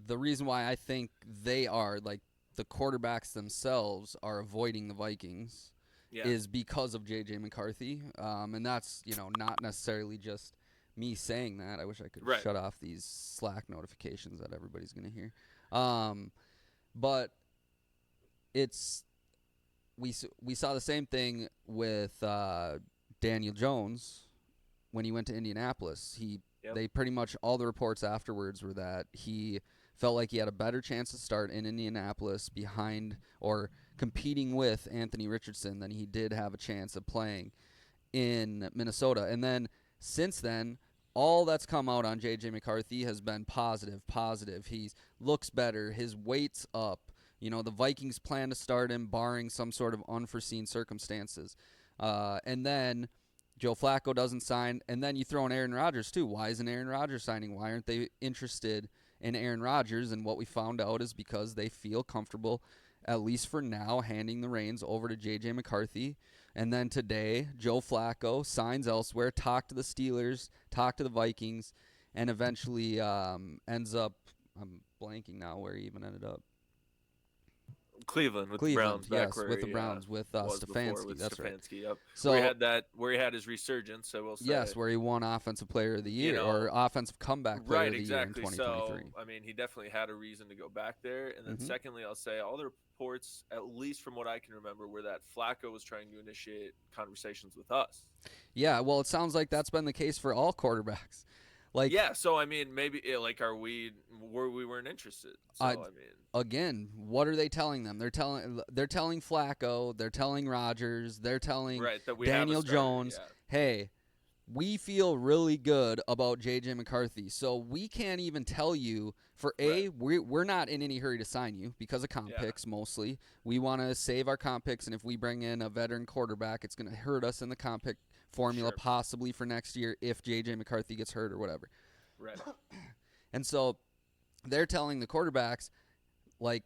the reason why I think they are like the quarterbacks themselves are avoiding the Vikings Yeah. is because of J.J. McCarthy, and that's not necessarily just me saying that. I wish I could Right. shut off these Slack notifications that everybody's gonna hear. Um, but it's we saw the same thing with Daniel Jones when he went to Indianapolis. Yep. They pretty much all the reports afterwards were that he felt like he had a better chance to start in Indianapolis behind or competing with Anthony Richardson than he did have a chance of playing in Minnesota. And then since then, all that's come out on JJ McCarthy has been positive, positive. He looks better, his weight's up. The Vikings plan to start him barring some sort of unforeseen circumstances. And then Joe Flacco doesn't sign, and then you throw in Aaron Rodgers too. Why isn't Aaron Rodgers signing? Why aren't they interested in Aaron Rodgers? And what we found out is because they feel comfortable, at least for now, handing the reins over to J.J. McCarthy. And then today, Joe Flacco signs elsewhere, talk to the Steelers, talk to the Vikings, and eventually ends up, I'm blanking now where he even ended up. Cleveland with the Cleveland, Browns, back yes, where with the he Browns, with was before Stefanski. with That's right. Stefanski. Yep. So, Where he had his resurgence, I will say. yes, where he won Offensive Player of the You Year or know, Offensive Comeback Player right, of the Year in exactly. So, 2023. I mean, he definitely had a reason to go back there. And then, hmm secondly, I'll say all the reports, at least from what I can remember, were that Flacco was trying to initiate conversations with us. Yeah, well, it sounds like that's been the case for all quarterbacks. Like, Yeah, so I mean, maybe like, are we weren't interested? uh, So I mean, again, what are they telling them? They're telling Flacco, they're telling Rodgers, they're telling right, that we have a Daniel starter. Jones, Yeah, hey, we feel really good about JJ McCarthy. So we can't even tell you for right. we're not in any hurry to sign you because of comp Yeah, picks mostly. We want to save our comp picks, and if we bring in a veteran quarterback, it's going to hurt us in the comp pick formula sure. possibly for next year if JJ McCarthy gets hurt or whatever. Right. And so they're telling the quarterbacks like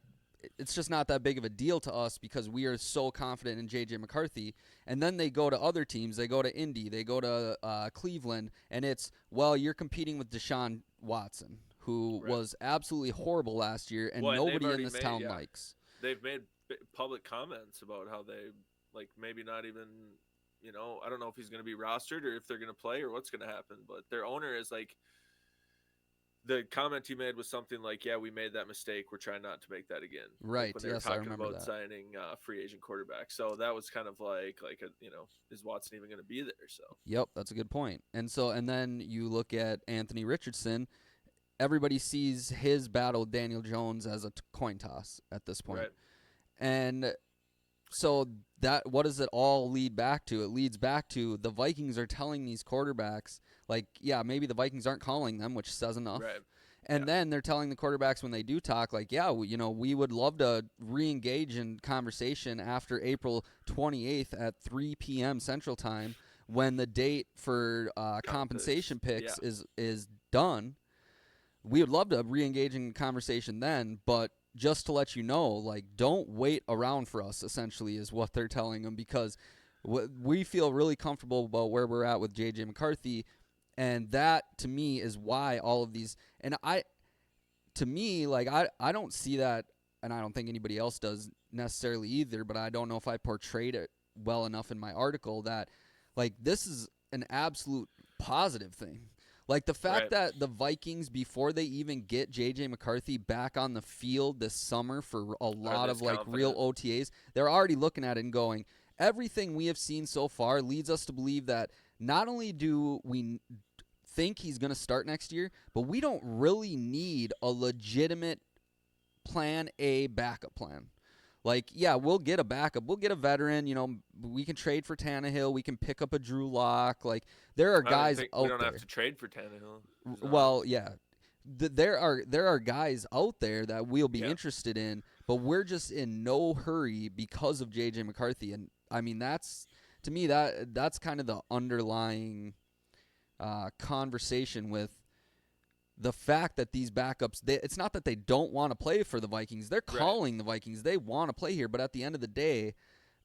it's just not that big of a deal to us because we are so confident in J.J. McCarthy. And then they go to other teams. They go to Indy. They go to Cleveland. And it's, well, you're competing with Deshaun Watson, who Right. was absolutely horrible last year and Well, and they've nobody in already this made town yeah, likes. they've made public comments about how they like maybe not even I don't know if he's going to be rostered or if they're going to play or what's going to happen, but their owner is like the comment he made was something like, "Yeah, we made that mistake. We're trying not to make that again." Like Right. when they were Yes, I talking remember about that. signing free agent quarterback. So that was kind of like a, is Watson even going to be there? So Yep, that's a good point. And then you look at Anthony Richardson. Everybody sees his battle with Daniel Jones as a coin toss at this point. right, And so that what does it all lead back to? It leads back to the Vikings are telling these quarterbacks, like, yeah, maybe the Vikings aren't calling them, which says enough. right, yeah, And then they're telling the quarterbacks when they do talk, like, yeah, we would love to re-engage in conversation after April 28th at 3 p.m. Central Time when the date for comp picks, compensation yeah, picks is done. We would love to re-engage in conversation then, but just to let you know, like, don't wait around for us, essentially, is what they're telling them because we feel really comfortable about where we're at with J.J. McCarthy. And that, to me, is why all of these. And to me, like, I don't see that, and I don't think anybody else does necessarily either, but I don't know if I portrayed it well enough in my article that, like, this is an absolute positive thing. Like the fact right, that the Vikings, before they even get J.J. McCarthy back on the field this summer for a are lot this of like real confident? OTAs, they're already looking at it and going, everything we have seen so far leads us to believe that not only do we think he's going to start next year, but we don't really need a legitimate plan A backup plan. Like, yeah, we'll get a backup. We'll get a veteran. We can trade for Tannehill. We can pick up a Drew Lock. Like, there are I don't guys think we out don't have there. to trade for Tannehill. He's not on. Well, yeah, there are guys out there that we'll be Yeah, interested in, but we're just in no hurry because of JJ McCarthy. And I mean, that's to me that's kind of the underlying conversation with the fact that these backups. It's not that they don't want to play for the Vikings. They're right. calling the Vikings. They want to play here, but at the end of the day,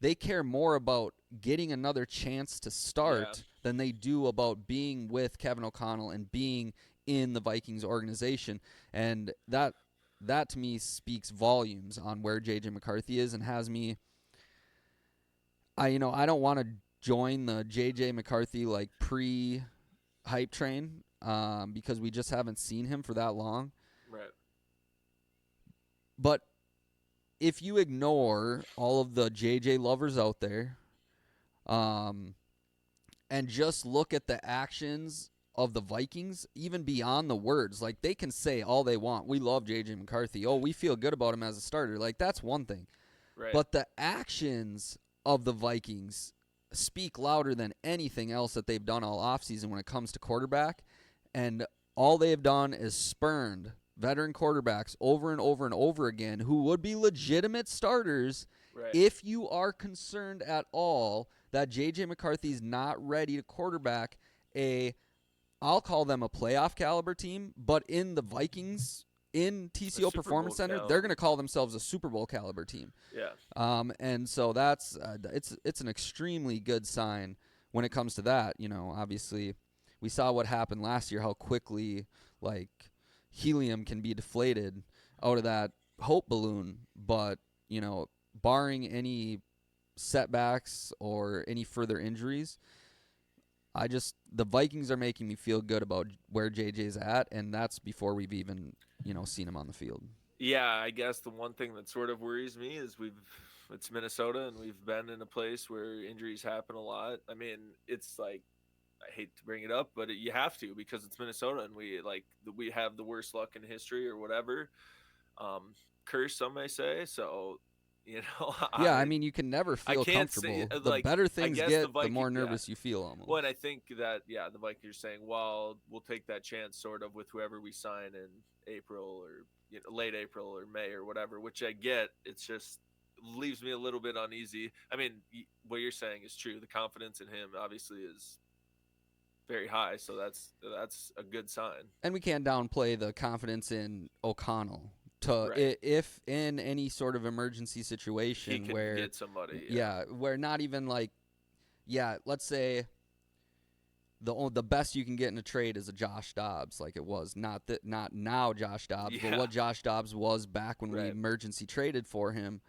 they care more about getting another chance to Yeah, start than they do about being with Kevin O'Connell and being in the Vikings organization. And that that to me speaks volumes on where JJ McCarthy is, and has me. I don't want to join the JJ McCarthy like pre hype train, because we just haven't seen him for that long. Right. But if you ignore all of the JJ lovers out there, um, and just look at the actions of the Vikings, even beyond the words, like they can say all they want. We love JJ McCarthy. Oh, we feel good about him as a starter. Like that's one thing. Right. But the actions of the Vikings speak louder than anything else that they've done all offseason when it comes to quarterback. And all they have done is spurned veteran quarterbacks over and over and over again who would be legitimate starters Right. if you are concerned at all that J.J. McCarthy's not ready to quarterback a, I'll call them a playoff caliber team, but in the Vikings, in A TCO Super Bowl Performance Center, they're going caliber to call team. themselves a Super Bowl caliber team. Yeah. And so that's it's an extremely good sign when it comes to that. Obviously, we saw what happened last year, how quickly like helium can be deflated out of that hope balloon. But barring any setbacks or any further injuries, the Vikings are making me feel good about where JJ's at, and that's before we've even seen him on the field. Yeah, I guess the one thing that sort of worries me is it's Minnesota and we've been in a place where injuries happen a lot. I mean, it's like I hate to bring it up, but you have to because it's Minnesota and we have the worst luck in history or whatever. Um, curse some may say. So, Yeah, I I mean, you can never I feel can't say comfortable. The like better I things guess the get, the Viking. more Yeah. nervous you feel Well, and almost. I think that the Vikings are saying, well, we'll take that chance sort of with whoever we sign in April or late April or May or whatever. Which I get. It's just leaves me a little bit uneasy. I mean, what you're saying is true. The confidence in him obviously is very high, so that's a good sign. And we can't downplay the confidence in O'Connell. Right. If in any sort of emergency He situation can where, get somebody. Yeah. yeah, where not even like, yeah, let's say the best you can get in a trade is a Josh Dobbs, like it was not now Josh Dobbs, but Yeah. what Josh Dobbs was back when we Right. emergency traded for him.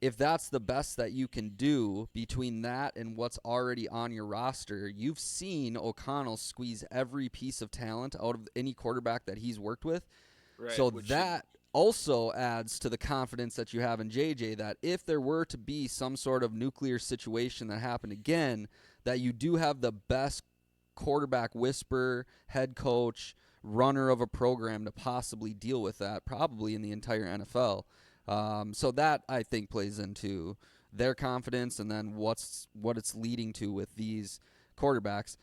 If that's the best that you can do between that and what's already on your roster, you've seen O'Connell squeeze every piece of talent out of any quarterback that he's worked with. Right. So Which should. that also adds to the confidence that you have in JJ that if there were to be some sort of nuclear situation that happened again, that you do have the best quarterback whisperer, head coach, runner of a program to possibly deal with that, probably in the entire NFL. So that I think plays into their confidence, and then what it's leading to with these quarterbacks.